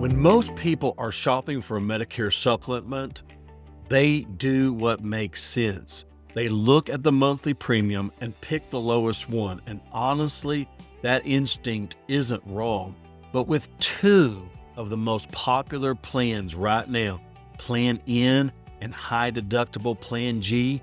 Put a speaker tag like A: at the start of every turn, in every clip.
A: When most people are shopping for a Medicare supplement, they do what makes sense. They look at the monthly premium and pick the lowest one. And honestly, that instinct isn't wrong. But with two of the most popular plans right now, Plan N and High Deductible Plan G,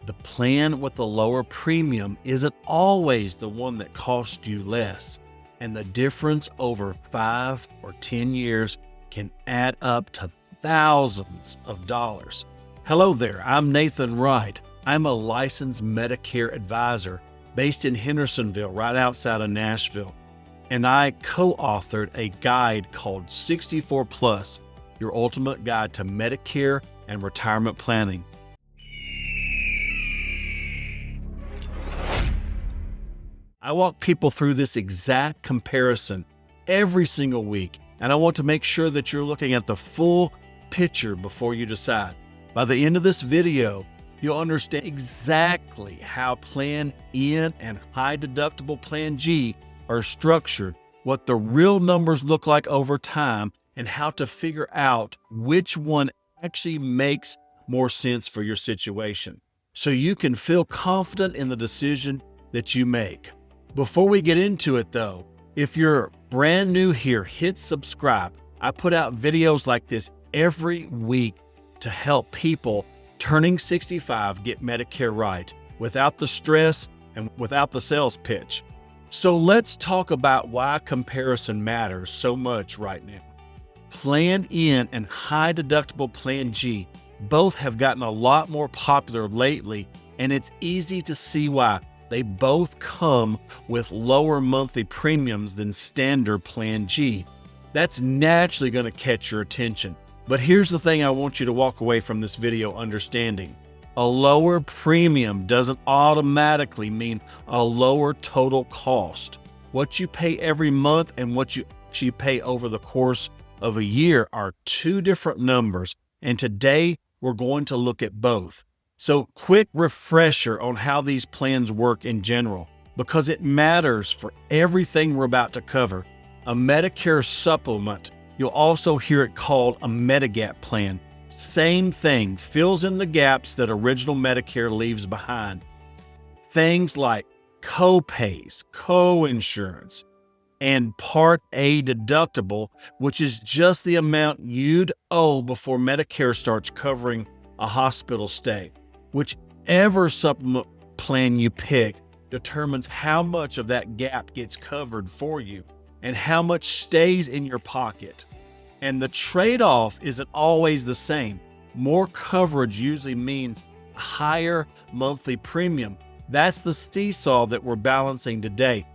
A: the plan with the lower premium isn't always the one that costs you less. And the difference over 5 or 10 years can add up to thousands of dollars. Hello there, I'm Nathan Wright. I'm a licensed Medicare advisor based in Hendersonville, right outside of Nashville. And I co-authored a guide called 64 Plus, Your Ultimate Guide to Medicare and Retirement Planning. I walk people through this exact comparison every single week, and I want to make sure that you're looking at the full picture before you decide. By the end of this video, you'll understand exactly how Plan N and High Deductible Plan G are structured, what the real numbers look like over time, and how to figure out which one actually makes more sense for your situation, so you can feel confident in the decision that you make. Before we get into it though, if you're brand new here, hit subscribe. I put out videos like this every week to help people turning 65 get Medicare right without the stress and without the sales pitch. So let's talk about why comparison matters so much right now. Plan N and High Deductible Plan G both have gotten a lot more popular lately, and it's easy to see why. They both come with lower monthly premiums than standard Plan G. That's naturally going to catch your attention. But here's the thing I want you to walk away from this video understanding. A lower premium doesn't automatically mean a lower total cost. What you pay every month and what you actually pay over the course of a year are two different numbers, and today we're going to look at both. So quick refresher on how these plans work in general, because it matters for everything we're about to cover. A Medicare supplement, you'll also hear it called a Medigap plan. Same thing, fills in the gaps that original Medicare leaves behind. Things like co-pays, co-insurance, and Part A deductible, which is just the amount you'd owe before Medicare starts covering a hospital stay. Whichever supplement plan you pick determines how much of that gap gets covered for you and how much stays in your pocket. And the trade-off isn't always the same. More coverage usually means a higher monthly premium. That's the seesaw that we're balancing today.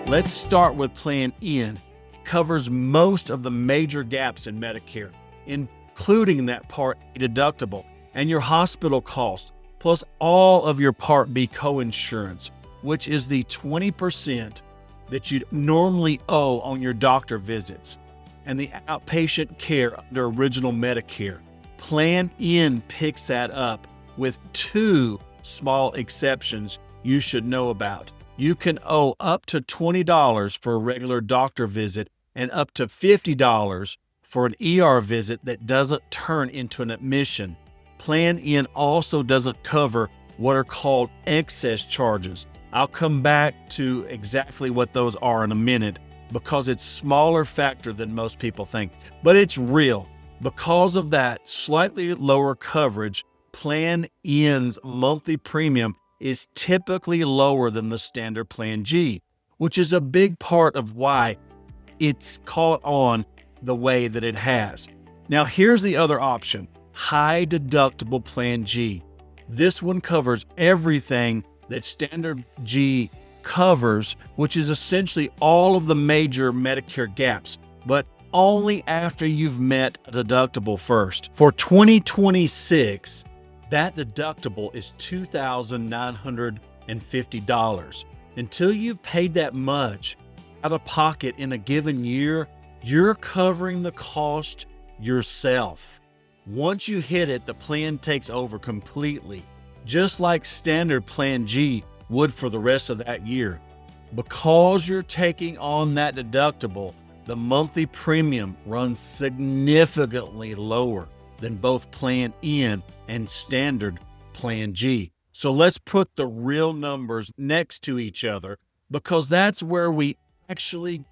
A: Let's start with Plan N. It covers most of the major gaps in Medicare, including that Part A deductible and your hospital cost, plus all of your Part B coinsurance, which is the 20% that you'd normally owe on your doctor visits, and the outpatient care under original Medicare. Plan N picks that up with two small exceptions you should know about. You can owe up to $20 for a regular doctor visit and up to $50 for an ER visit that doesn't turn into an admission. Plan N also doesn't cover what are called excess charges. I'll come back to exactly what those are in a minute because it's a smaller factor than most people think, but it's real. Because of that slightly lower coverage, Plan N's monthly premium is typically lower than the standard Plan G, which is a big part of why it's caught on the way that it has. Now here's the other option. High Deductible Plan G. This one covers everything that Standard G covers, which is essentially all of the major Medicare gaps, but only after you've met a deductible first. For 2026, that deductible is $2,950. Until you've paid that much out of pocket in a given year, you're covering the cost yourself. Once you hit it, the plan takes over completely, just like standard Plan G would for the rest of that year. Because you're taking on that deductible, the monthly premium runs significantly lower than both Plan N and standard Plan G. So let's put the real numbers next to each other because that's where we actually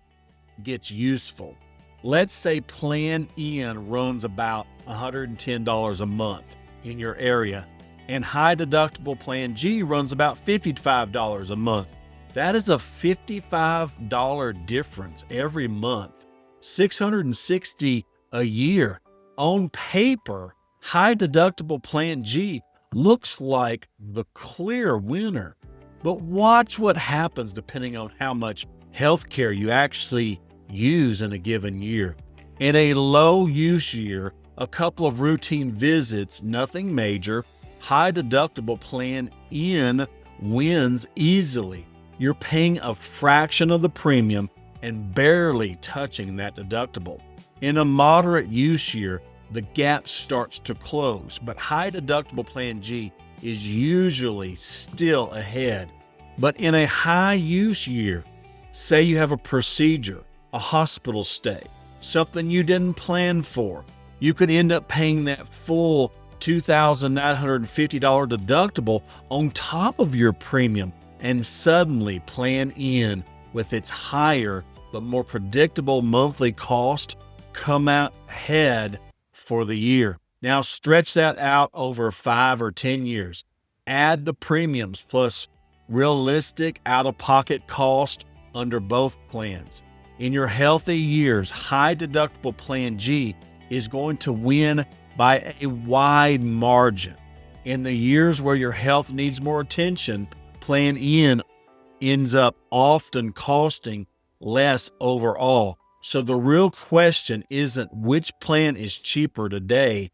A: gets useful. Let's say Plan N runs about $110 a month in your area, and High Deductible Plan G runs about $55 a month. That is a $55 difference every month, $660 a year. On paper, High Deductible Plan G looks like the clear winner. But watch what happens depending on how much health care you actually use in a given year. In a low use year, a couple of routine visits, nothing major, High Deductible Plan N wins easily. You're paying a fraction of the premium and barely touching that deductible. In a moderate use year, the gap starts to close, but High Deductible Plan G is usually still ahead. But in a high use year, say you have a procedure, a hospital stay, something you didn't plan for, you could end up paying that full $2,950 deductible on top of your premium, and suddenly Plan N, with its higher but more predictable monthly cost, come out ahead for the year. Now stretch that out over 5 or 10 years. Add the premiums plus realistic out-of-pocket cost under both plans. In your healthy years, High Deductible Plan G is going to win by a wide margin. In the years where your health needs more attention, Plan N ends up often costing less overall. So the real question isn't which plan is cheaper today,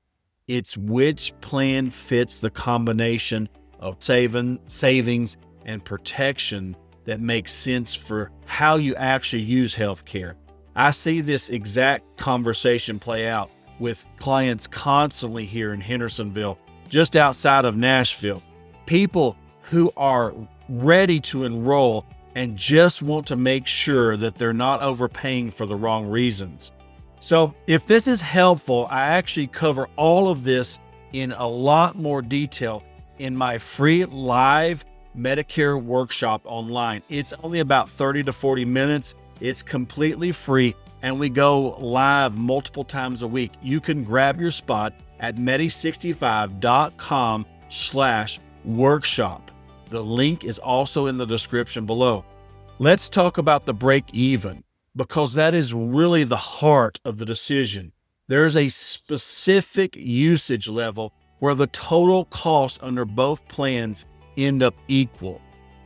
A: it's which plan fits the combination of savings and protection that makes sense for how you actually use healthcare. I see this exact conversation play out with clients constantly here in Hendersonville, just outside of Nashville. People who are ready to enroll and just want to make sure that they're not overpaying for the wrong reasons. So if this is helpful, I actually cover all of this in a lot more detail in my free live Medicare workshop online. It's only about 30 to 40 minutes. It's completely free, and we go live multiple times a week. You can grab your spot at medi65.com/workshop. The link is also in the description below. Let's talk about the break even, because that is really the heart of the decision. There is a specific usage level where the total cost under both plans end up equal.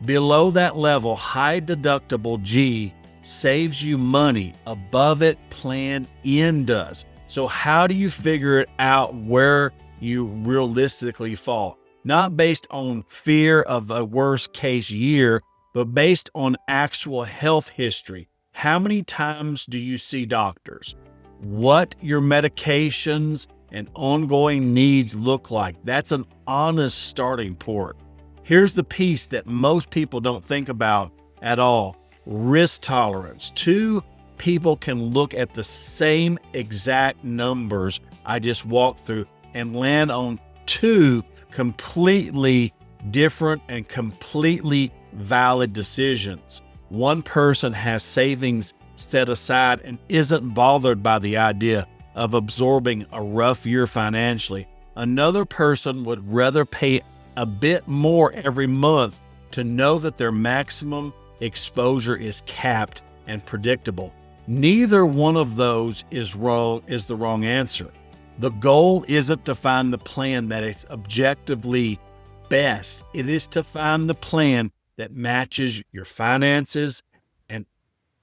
A: Below that level, High Deductible G saves you money. Above it, Plan N does. So how do you figure it out where you realistically fall? Not based on fear of a worst case year, but based on actual health history. How many times do you see doctors? What your medications and ongoing needs look like. That's an honest starting point. Here's the piece that most people don't think about at all. Risk tolerance. Two people can look at the same exact numbers I just walked through and land on two completely different and completely valid decisions. One person has savings set aside and isn't bothered by the idea of absorbing a rough year financially. Another person would rather pay a bit more every month to know that their maximum exposure is capped and predictable. Neither one of those is the wrong answer. The goal isn't to find the plan that is objectively best. It is to find the plan that matches your finances and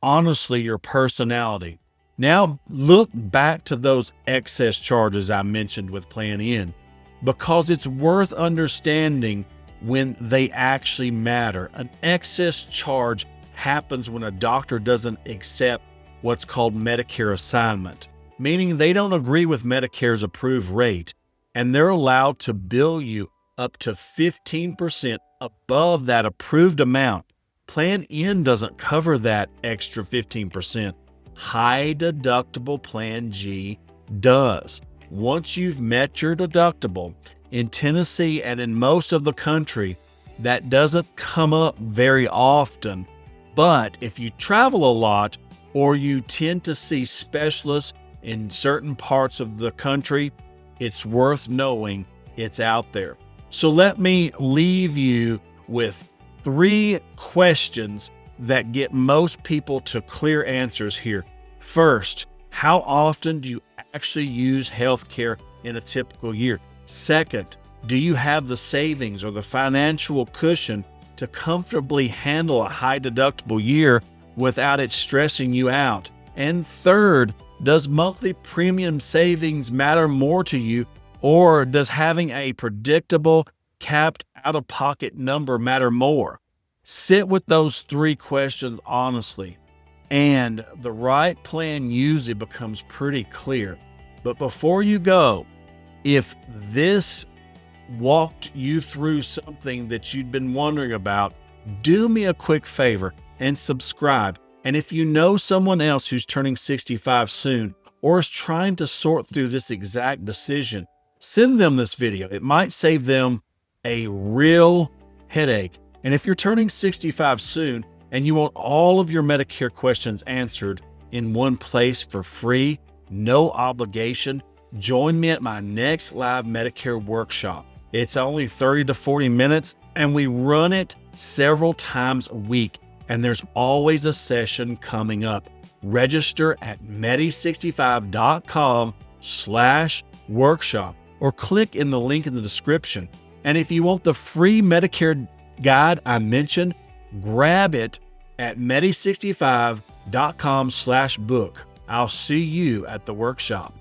A: honestly your personality. Now look back to those excess charges I mentioned with Plan N, because it's worth understanding when they actually matter. An excess charge happens when a doctor doesn't accept what's called Medicare assignment, meaning they don't agree with Medicare's approved rate, and they're allowed to bill you up to 15% above that approved amount. Plan N doesn't cover that extra 15%. High Deductible Plan G does. Once you've met your deductible, in Tennessee and in most of the country, that doesn't come up very often. But if you travel a lot or you tend to see specialists in certain parts of the country, it's worth knowing it's out there. So let me leave you with 3 questions that get most people to clear answers here. First, how often do you actually use healthcare in a typical year? Second, do you have the savings or the financial cushion to comfortably handle a high deductible year without it stressing you out? And third, does monthly premium savings matter more to you, or does having a predictable, capped out-of-pocket number matter more? Sit with those 3 questions honestly, and the right plan usually becomes pretty clear. But before you go, if this walked you through something that you'd been wondering about, do me a quick favor and subscribe. And if you know someone else who's turning 65 soon or is trying to sort through this exact decision, send them this video. It might save them a real headache. And if you're turning 65 soon and you want all of your Medicare questions answered in one place for free, no obligation, join me at my next live Medicare workshop. It's only 30 to 40 minutes, and we run it several times a week, and there's always a session coming up. Register at medi65.com/workshop or click in the link in the description. And if you want the free Medicare guide I mentioned, grab it at medi65.com/book. I'll see you at the workshop.